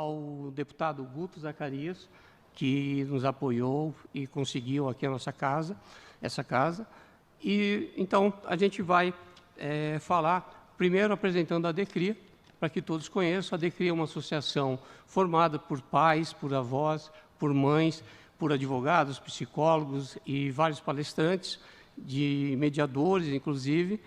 ao deputado Guto Zacarias, que nos apoiou e conseguiu aqui a nossa casa, essa casa. E então a gente vai falar primeiro apresentando a DECRIA, para que todos conheçam. A DECRIA é uma associação formada por pais, por avós, por mães, por advogados, psicólogos e vários palestrantes, de mediadores, inclusive,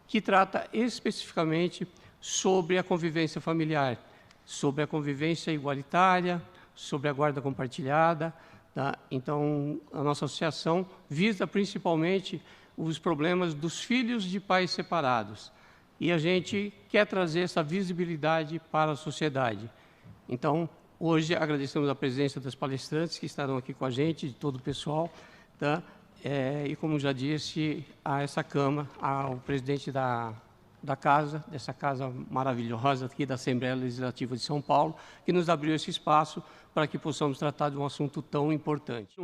que trata especificamente sobre a convivência familiar, sobre a convivência igualitária, sobre a guarda compartilhada. Tá? Então, a nossa associação visa principalmente os problemas dos filhos de pais separados. E a gente quer trazer essa visibilidade para a sociedade. Então, hoje agradecemos a presença das palestrantes que estarão aqui com a gente, de todo o pessoal, tá? E como já disse, a essa Câmara, ao presidente da casa, dessa casa maravilhosa aqui da Assembleia Legislativa de São Paulo, que nos abriu esse espaço para que possamos tratar de um assunto tão importante.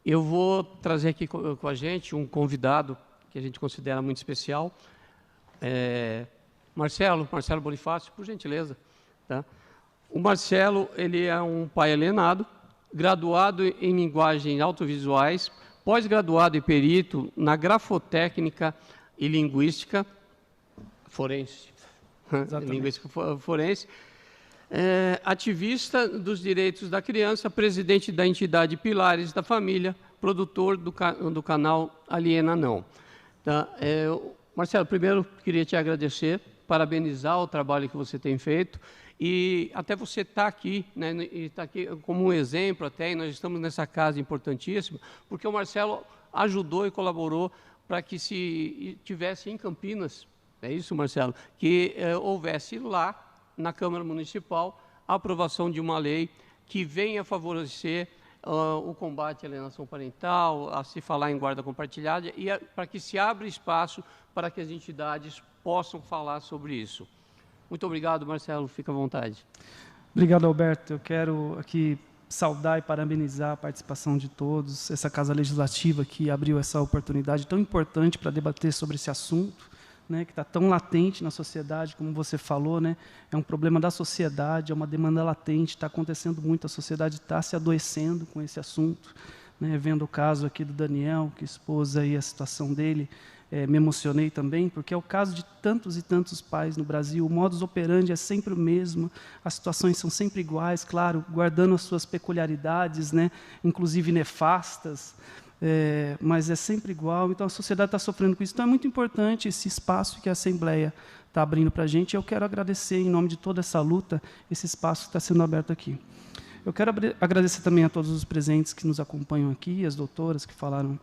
Eu vou trazer aqui com a gente um convidado que a gente considera muito especial, Marcelo Bonifácio, por gentileza. Tá? O Marcelo, ele é um pai alienado, graduado em linguagens audiovisuais, pós-graduado e perito na grafotécnica e linguística forense. Linguística forense. Ativista dos direitos da criança, presidente da entidade Pilares da Família, produtor do canal Aliena Não. Tá? Marcelo, primeiro queria te agradecer, parabenizar o trabalho que você tem feito e até você estar aqui, né, e tá aqui como um exemplo até, e nós estamos nessa casa importantíssima, porque o Marcelo ajudou e colaborou para que se tivesse em Campinas, é isso, Marcelo, que houvesse lá na Câmara Municipal a aprovação de uma lei que venha favorecer o combate à alienação parental, a se falar em guarda compartilhada e para que se abra espaço para que as entidades possam falar sobre isso. Muito obrigado, Marcelo. Fica à vontade. Obrigado, Alberto. Eu quero aqui saudar e parabenizar a participação de todos, essa Casa Legislativa que abriu essa oportunidade tão importante para debater sobre esse assunto, né, que está tão latente na sociedade, como você falou, né, é um problema da sociedade, é uma demanda latente, está acontecendo muito, a sociedade está se adoecendo com esse assunto, né, vendo o caso aqui do Daniel, que expôs aí a situação dele, me emocionei também, porque é o caso de tantos e tantos pais no Brasil, o modus operandi é sempre o mesmo, as situações são sempre iguais, claro, guardando as suas peculiaridades, né, inclusive nefastas, mas é sempre igual, então a sociedade está sofrendo com isso. Então é muito importante esse espaço que a Assembleia está abrindo para a gente, e eu quero agradecer, em nome de toda essa luta, esse espaço que está sendo aberto aqui. Eu quero agradecer também a todos os presentes que nos acompanham aqui, as doutoras que falaram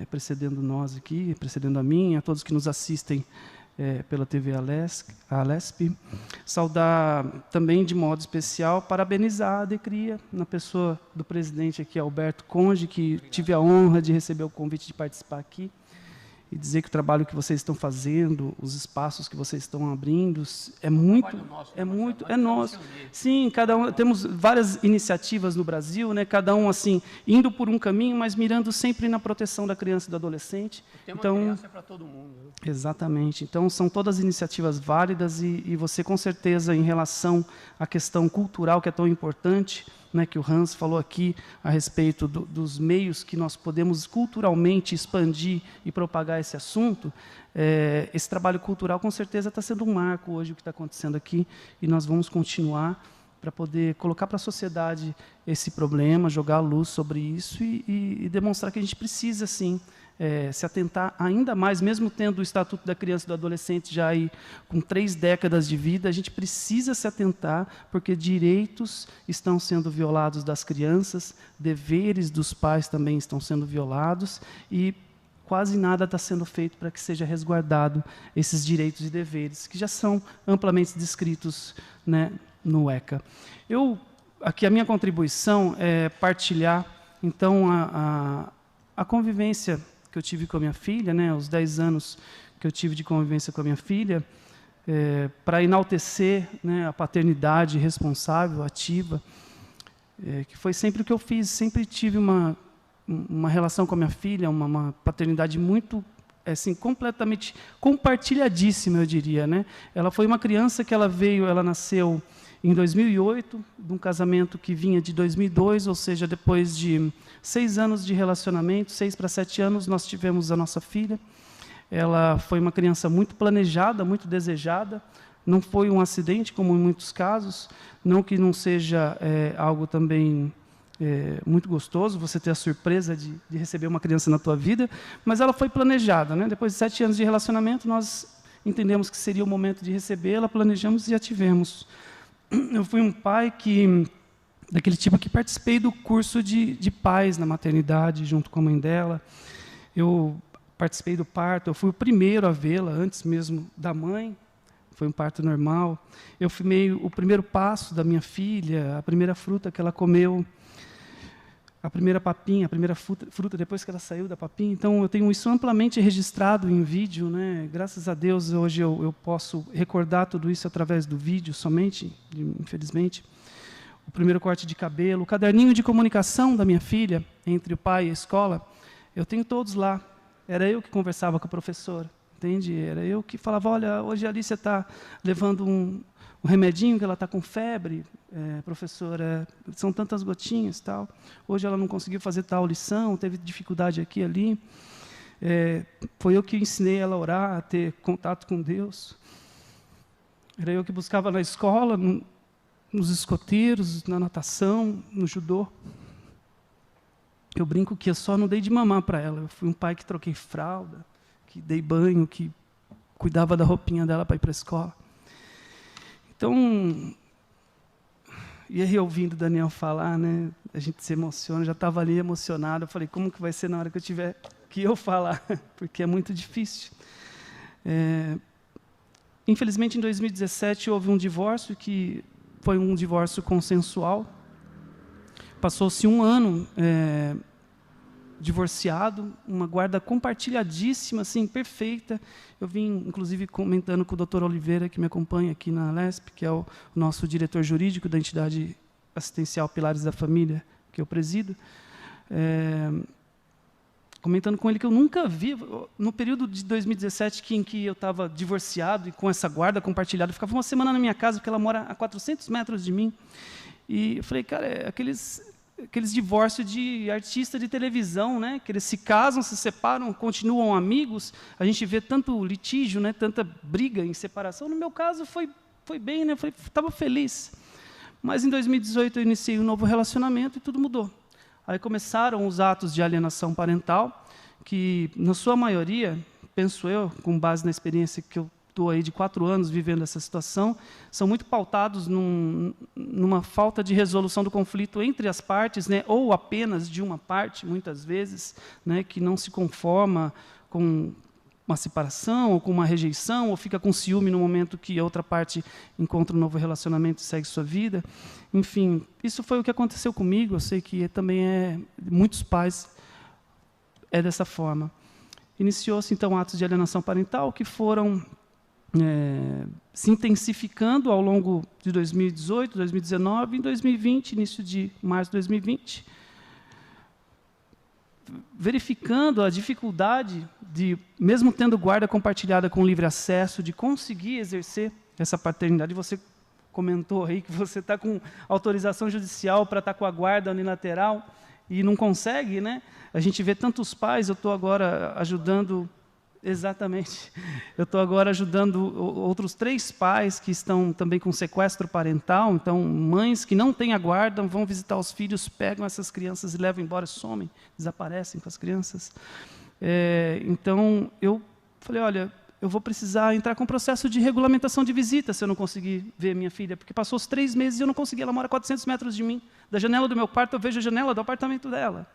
precedendo nós aqui, precedendo a mim, a todos que nos assistem pela TV Alesp. Saudar também de modo especial, parabenizar a DECRIA, na pessoa do presidente aqui, Alberto Conde, que tive a honra de receber o convite de participar aqui, e dizer que o trabalho que vocês estão fazendo, os espaços que vocês estão abrindo, é nosso. Sim, cada um, temos várias iniciativas no Brasil, né, cada um assim indo por um caminho, mas mirando sempre na proteção da criança e do adolescente. Então, criança é para todo mundo. Exatamente. Então, são todas iniciativas válidas e você, com certeza, em relação à questão cultural, que é tão importante, né, que o Hans falou aqui a respeito dos meios que nós podemos culturalmente expandir e propagar esse assunto, esse trabalho cultural, com certeza, está sendo um marco hoje, o que está acontecendo aqui, e nós vamos continuar para poder colocar para a sociedade esse problema, jogar a luz sobre isso e demonstrar que a gente precisa, sim, se atentar ainda mais, mesmo tendo o Estatuto da Criança e do Adolescente já aí com 3 décadas de vida, a gente precisa se atentar, porque direitos estão sendo violados das crianças, deveres dos pais também estão sendo violados, e quase nada está sendo feito para que seja resguardado esses direitos e deveres, que já são amplamente descritos, né, no ECA. Aqui a minha contribuição é partilhar, então, a convivência que eu tive com a minha filha, né, os 10 anos que eu tive de convivência com a minha filha, para enaltecer, né, a paternidade responsável, ativa, que foi sempre o que eu fiz, sempre tive uma relação com a minha filha, uma paternidade muito assim, completamente compartilhadíssima, eu diria, né? Ela foi uma criança que ela nasceu em 2008, de um casamento que vinha de 2002, ou seja, depois de 6 anos de relacionamento, 6 para 7 anos, nós tivemos a nossa filha. Ela foi uma criança muito planejada, muito desejada. Não foi um acidente, como em muitos casos. Não que não seja algo também muito gostoso, você ter a surpresa de receber uma criança na tua vida, mas ela foi planejada, né? Depois de 7 anos de relacionamento, nós entendemos que seria o momento de recebê-la, planejamos e a tivemos. Eu fui um pai daquele tipo que participei do curso de pais na maternidade, junto com a mãe dela. Eu participei do parto, eu fui o primeiro a vê-la, antes mesmo da mãe. Foi um parto normal. Eu filmei o primeiro passo da minha filha, a primeira fruta que ela comeu, a primeira papinha, a primeira fruta depois que ela saiu da papinha. Então, eu tenho isso amplamente registrado em vídeo, né? Graças a Deus, hoje eu posso recordar tudo isso através do vídeo somente, infelizmente. O primeiro corte de cabelo, o caderninho de comunicação da minha filha, entre o pai e a escola, eu tenho todos lá. Era eu que conversava com a professora, entende? Era eu que falava, olha, hoje a Alicia está levando um remedinho, que ela está com febre, professora, são tantas gotinhas, tal. Hoje ela não conseguiu fazer tal lição, teve dificuldade aqui e ali. Foi eu que ensinei ela a orar, a ter contato com Deus. Era eu que buscava na escola, nos escoteiros, na natação, no judô. Eu brinco que eu só não dei de mamar para ela. Eu fui um pai que troquei fralda, que dei banho, que cuidava da roupinha dela para ir para a escola. Então, e aí ouvindo o Daniel falar, né, a gente se emociona, já estava ali emocionado. Eu falei, como que vai ser na hora que eu tiver que eu falar? Porque é muito difícil. Infelizmente, em 2017, houve um divórcio, que foi um divórcio consensual. Passou-se 1 ano divorciado, uma guarda compartilhadíssima, assim, perfeita. Eu vim, inclusive, comentando com o Dr. Oliveira, que me acompanha aqui na LESP, que é o nosso diretor jurídico da entidade assistencial Pilares da Família, que eu presido, comentando com ele que eu nunca vi, no período de 2017, em que eu estava divorciado e com essa guarda compartilhada, eu ficava 1 semana na minha casa, porque ela mora a 400 metros de mim. E eu falei, cara, aqueles divórcios de artista de televisão, né, que eles se casam, se separam, continuam amigos. A gente vê tanto litígio, né, tanta briga em separação. No meu caso, foi bem, né, estava feliz. Mas em 2018 eu iniciei um novo relacionamento e tudo mudou. Aí começaram os atos de alienação parental, que, na sua maioria, penso eu, com base na experiência que eu estou aí de 4 anos vivendo essa situação, são muito pautados numa falta de resolução do conflito entre as partes, né, ou apenas de uma parte, muitas vezes, né, que não se conforma com uma separação, ou com uma rejeição, ou fica com ciúme no momento que a outra parte encontra um novo relacionamento e segue sua vida. Enfim, isso foi o que aconteceu comigo. Eu sei que também muitos pais dessa forma. Iniciou-se, então, atos de alienação parental que foram se intensificando ao longo de 2018, 2019 e 2020, início de março de 2020, verificando a dificuldade de, mesmo tendo guarda compartilhada com livre acesso, de conseguir exercer essa paternidade. Você comentou aí que você está com autorização judicial para estar com a guarda unilateral e não consegue, né? A gente vê tantos pais, eu estou agora ajudando... Exatamente. Eu estou agora ajudando outros 3 pais que estão também com sequestro parental. Então, mães que não têm a guarda, vão visitar os filhos, pegam essas crianças e levam embora, somem, desaparecem com as crianças. Então, eu falei, olha, eu vou precisar entrar com um processo de regulamentação de visita se eu não conseguir ver minha filha, porque passou os 3 meses e eu não consegui, ela mora a 400 metros de mim. Da janela do meu quarto, eu vejo a janela do apartamento dela.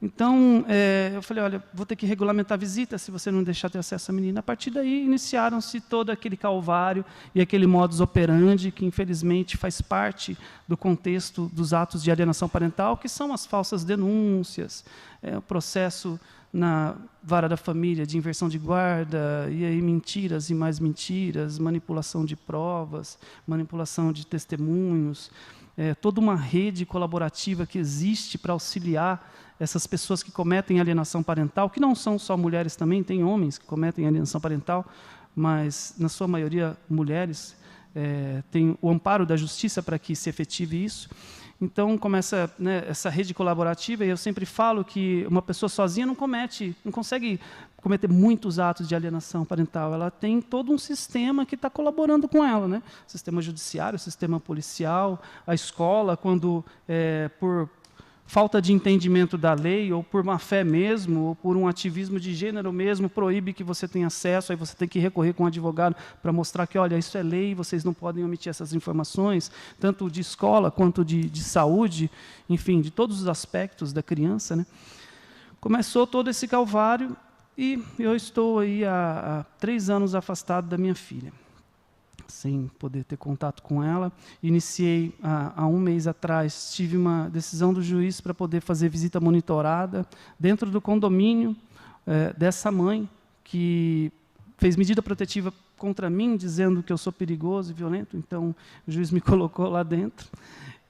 Então, eu falei, olha, vou ter que regulamentar a visita se você não deixar ter acesso à menina. A partir daí, iniciaram-se todo aquele calvário e aquele modus operandi que, infelizmente, faz parte do contexto dos atos de alienação parental, que são as falsas denúncias, o processo na vara da família de inversão de guarda, e aí mentiras e mais mentiras, manipulação de provas, manipulação de testemunhos, toda uma rede colaborativa que existe para auxiliar essas pessoas que cometem alienação parental, que não são só mulheres também, tem homens que cometem alienação parental, mas, na sua maioria, mulheres, tem o amparo da justiça para que se efetive isso. Então, começa, né, essa rede colaborativa, e eu sempre falo que uma pessoa sozinha não consegue cometer muitos atos de alienação parental. Ela tem todo um sistema que está colaborando com ela, né? Sistema judiciário, sistema policial, a escola, quando, por falta de entendimento da lei, ou por má fé mesmo, ou por um ativismo de gênero mesmo, proíbe que você tenha acesso, aí você tem que recorrer com um advogado para mostrar que, olha, isso é lei, vocês não podem omitir essas informações, tanto de escola quanto de saúde, enfim, de todos os aspectos da criança, né? Começou todo esse calvário e eu estou aí há 3 anos afastado da minha filha, sem poder ter contato com ela. Iniciei, há 1 mês atrás, tive uma decisão do juiz para poder fazer visita monitorada dentro do condomínio dessa mãe, que fez medida protetiva contra mim, dizendo que eu sou perigoso e violento, então o juiz me colocou lá dentro.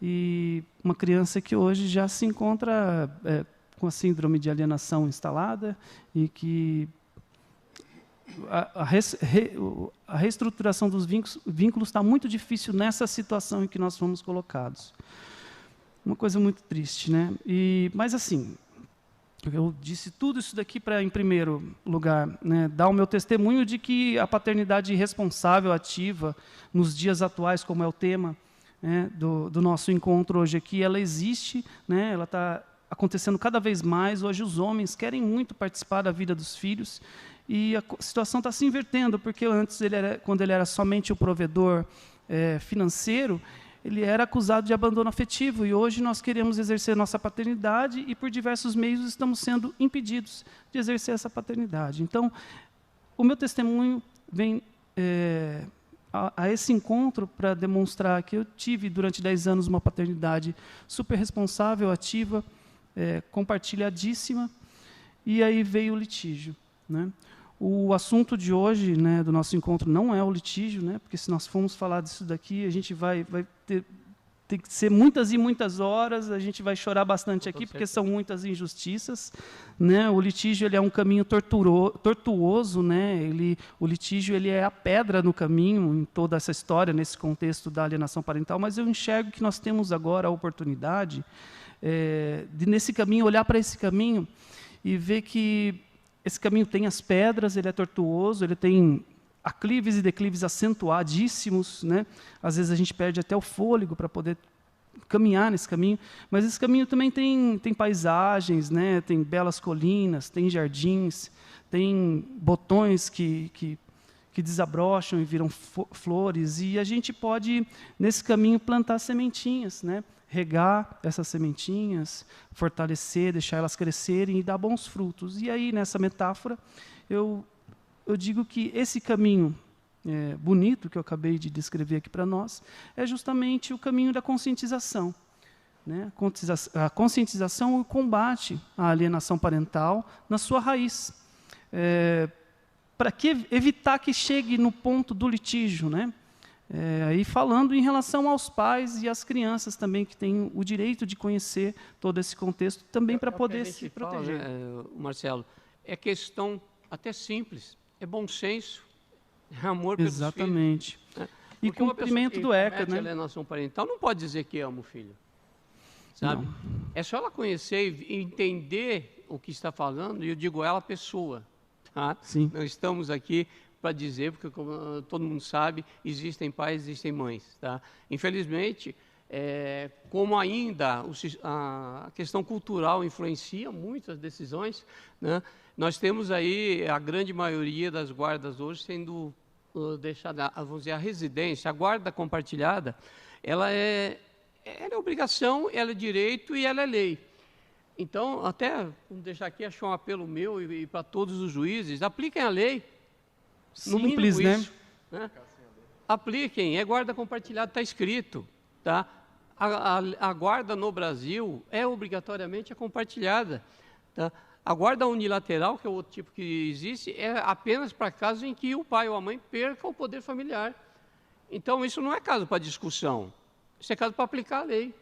E uma criança que hoje já se encontra com a síndrome de alienação instalada e que a reestruturação dos vínculos está muito difícil nessa situação em que nós fomos colocados. Uma coisa muito triste, né? Mas, assim, eu disse tudo isso daqui para, em primeiro lugar, né, dar o meu testemunho de que a paternidade responsável, ativa, nos dias atuais, como é o tema, né, do nosso encontro hoje aqui, ela existe, né, ela está acontecendo cada vez mais. Hoje os homens querem muito participar da vida dos filhos, e a situação está se invertendo, porque antes, quando ele era somente o provedor financeiro, ele era acusado de abandono afetivo, e hoje nós queremos exercer nossa paternidade e, por diversos meios, estamos sendo impedidos de exercer essa paternidade. Então, o meu testemunho vem a esse encontro para demonstrar que eu tive, durante 10 anos, uma paternidade super responsável, ativa, compartilhadíssima, e aí veio o litígio, né? O assunto de hoje, né, do nosso encontro, não é o litígio, né, porque se nós formos falar disso daqui, a gente vai ter que ser muitas e muitas horas, a gente vai chorar bastante aqui, porque são muitas injustiças, né? O litígio, ele é um caminho tortuoso, né? O litígio, ele é a pedra no caminho, em toda essa história, nesse contexto da alienação parental, mas eu enxergo que nós temos agora a oportunidade de, nesse caminho, olhar para esse caminho e ver que esse caminho tem as pedras, ele é tortuoso, ele tem aclives e declives acentuadíssimos, né? Às vezes a gente perde até o fôlego para poder caminhar nesse caminho, mas esse caminho também tem paisagens, né? Tem belas colinas, tem jardins, tem botões que desabrocham e viram flores, e a gente pode, nesse caminho, plantar sementinhas, né? Regar essas sementinhas, fortalecer, deixar elas crescerem e dar bons frutos. E aí, nessa metáfora, eu digo que esse caminho bonito que eu acabei de descrever aqui para nós é justamente o caminho da conscientização, né? A conscientização e o combate à alienação parental na sua raiz, para evitar que chegue no ponto do litígio, né? Aí falando em relação aos pais e às crianças também, que têm o direito de conhecer todo esse contexto, também para poder se proteger. Fala, né, Marcelo, é questão até simples, é bom senso, é amor pelos filhos. Exatamente. Né? E cumprimento do ECA, né? Alienação parental não pode dizer que ama o filho, sabe? Não. É só ela conhecer e entender o que está falando, e eu digo ela, pessoa. Tá? Sim. Não estamos aqui para dizer, porque, como todo mundo sabe, existem pais, existem mães. Tá? Infelizmente, como ainda a questão cultural influencia muitas decisões, né? Nós temos aí a grande maioria das guardas hoje sendo deixada, vamos dizer, a residência, a guarda compartilhada, ela é obrigação, ela é direito e ela é lei. Então, até, vamos deixar aqui, achar um apelo meu e para todos os juízes, apliquem a lei. Simples, né? Apliquem, é guarda compartilhada, está escrito. Tá? A guarda no Brasil é obrigatoriamente compartilhada. Tá? A guarda unilateral, que é o outro tipo que existe, é apenas para casos em que o pai ou a mãe perca o poder familiar. Então, isso não é caso para discussão, isso é caso para aplicar a lei.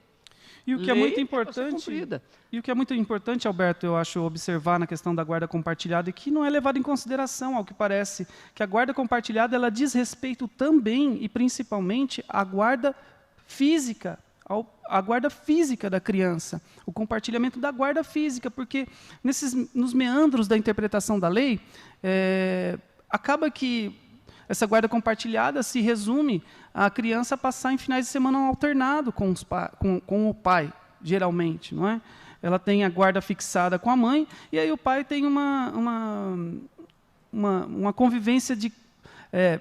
E o que é muito importante, Alberto, eu acho observar na questão da guarda compartilhada, é que não é levado em consideração, ao que parece, que a guarda compartilhada ela diz respeito também e principalmente à guarda física, a guarda física da criança, o compartilhamento da guarda física, porque nos meandros da interpretação da lei, acaba que essa guarda compartilhada se resume a criança passar em finais de semana alternado com o pai, geralmente, não é? Ela tem a guarda fixada com a mãe, e aí o pai tem uma convivência de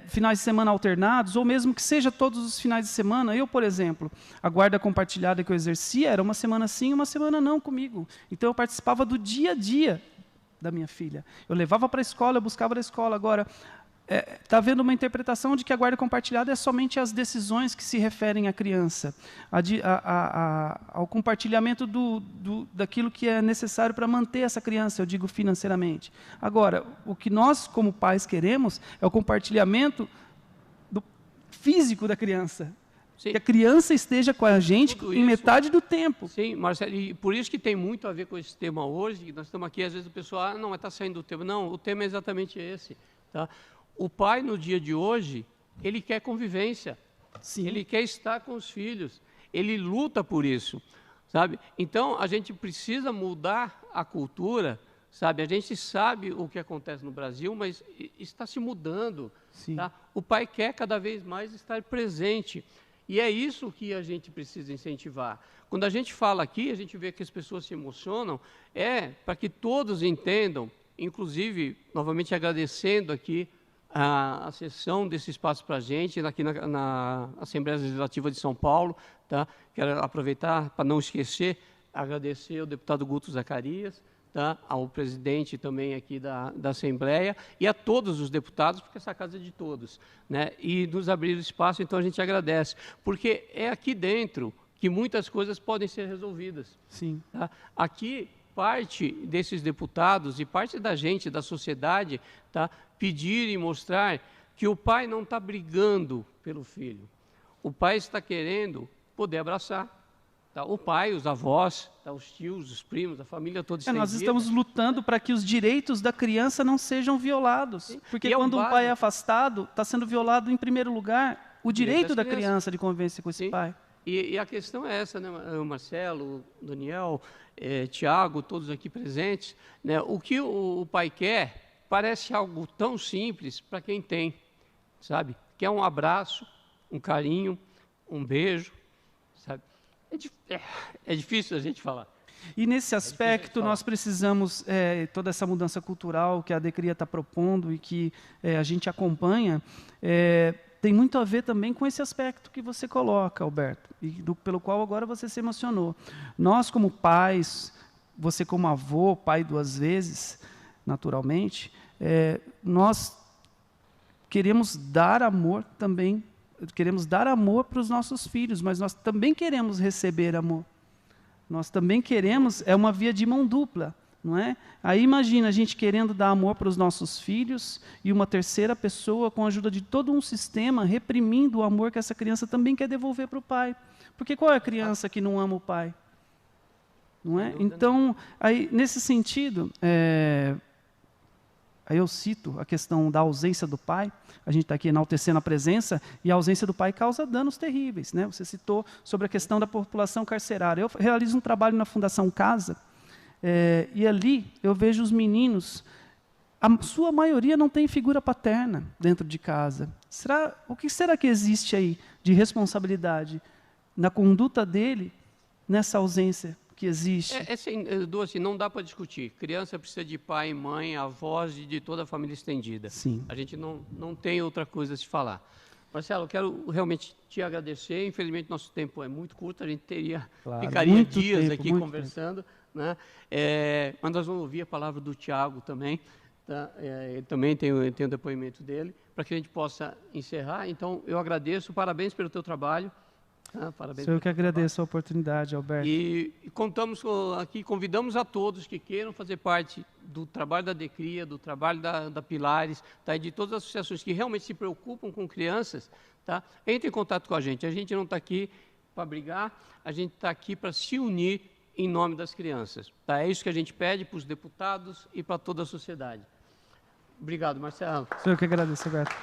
finais de semana alternados, ou mesmo que seja todos os finais de semana. Eu, por exemplo, a guarda compartilhada que eu exercia era uma semana sim, uma semana não comigo. Então, eu participava do dia a dia da minha filha. Eu levava para a escola, eu buscava na escola. Agora, está havendo uma interpretação de que a guarda compartilhada é somente as decisões que se referem à criança, ao compartilhamento daquilo que é necessário para manter essa criança, eu digo financeiramente. Agora, o que nós, como pais, queremos é o compartilhamento do físico da criança. Sim. Que a criança esteja com a gente em metade do tempo. Sim, Marcelo, e por isso que tem muito a ver com esse tema hoje. Nós estamos aqui, às vezes o pessoal, não, mas está saindo do tema. Não, o tema é exatamente esse. Tá? O pai, no dia de hoje, ele quer convivência. Sim. Ele quer estar com os filhos. Ele luta por isso, sabe? Então, a gente precisa mudar a cultura, sabe? A gente sabe o que acontece no Brasil, mas está se mudando. Sim. Tá? O pai quer cada vez mais estar presente. E é isso que a gente precisa incentivar. Quando a gente fala aqui, a gente vê que as pessoas se emocionam, para que todos entendam, inclusive, novamente agradecendo aqui a cessão desse espaço para a gente, aqui na Assembleia Legislativa de São Paulo. Tá? Quero aproveitar, para não esquecer, agradecer ao deputado Guto Zacarias, tá? Ao presidente também aqui da Assembleia e a todos os deputados, porque essa casa é de todos, né? E nos abrir espaço, então a gente agradece, porque é aqui dentro que muitas coisas podem ser resolvidas. Sim. Tá? Aqui, parte desses deputados e parte da gente, da sociedade, tá? Pedir e mostrar que o pai não está brigando pelo filho. O pai está querendo poder abraçar. Tá? O pai, os avós, tá? Os tios, os primos, a família toda estendida. Nós estamos lutando para que os direitos da criança não sejam violados. Sim. Porque quando um pai é afastado, está sendo violado, em primeiro lugar, o direito da criança de convivência com esse Sim. pai. E a questão é essa, né, Marcelo, Daniel, Tiago, todos aqui presentes, né, o que o pai quer parece algo tão simples para quem tem, sabe? Quer um abraço, um carinho, um beijo, sabe? É difícil a gente falar. E nesse aspecto nós precisamos, toda essa mudança cultural que a Decria está propondo e que a gente acompanha, tem muito a ver também com esse aspecto que você coloca, Alberto, e pelo qual agora você se emocionou. Nós, como pais, você como avô, pai 2 vezes, naturalmente, nós queremos dar amor também, queremos dar amor para os nossos filhos, mas nós também queremos receber amor. Nós também queremos, é uma via de mão dupla. Não é? Aí imagina a gente querendo dar amor para os nossos filhos e uma terceira pessoa, com a ajuda de todo um sistema, reprimindo o amor que essa criança também quer devolver para o pai. Porque qual é a criança que não ama o pai? Não é? Então, aí, nesse sentido, aí eu cito a questão da ausência do pai. A gente está aqui enaltecendo a presença, e a ausência do pai causa danos terríveis. Né? Você citou sobre a questão da população carcerária. Eu realizo um trabalho na Fundação Casa, e ali eu vejo os meninos, a sua maioria não tem figura paterna dentro de casa. O que será que existe aí de responsabilidade na conduta dele, nessa ausência que existe? Assim, não dá para discutir. Criança precisa de pai, mãe, avós e de toda a família estendida. Sim. A gente não tem outra coisa a se falar. Marcelo, eu quero realmente te agradecer. Infelizmente, nosso tempo é muito curto. A gente ficaria dias aqui conversando. Né? Mas nós vamos ouvir a palavra do Tiago também. Tá? Ele também tem o depoimento dele, para que a gente possa encerrar. Então, eu agradeço. Parabéns pelo teu trabalho. Parabéns. Sou eu que agradeço a oportunidade, Alberto. E contamos aqui, convidamos a todos que queiram fazer parte do trabalho da Decria, do trabalho da Pilares, tá? E de todas as associações que realmente se preocupam com crianças, tá? Entre em contato com a gente. A gente não está aqui para brigar, a gente está aqui para se unir em nome das crianças. Tá? É isso que a gente pede para os deputados e para toda a sociedade. Obrigado, Marcelo. Eu que agradeço, Alberto.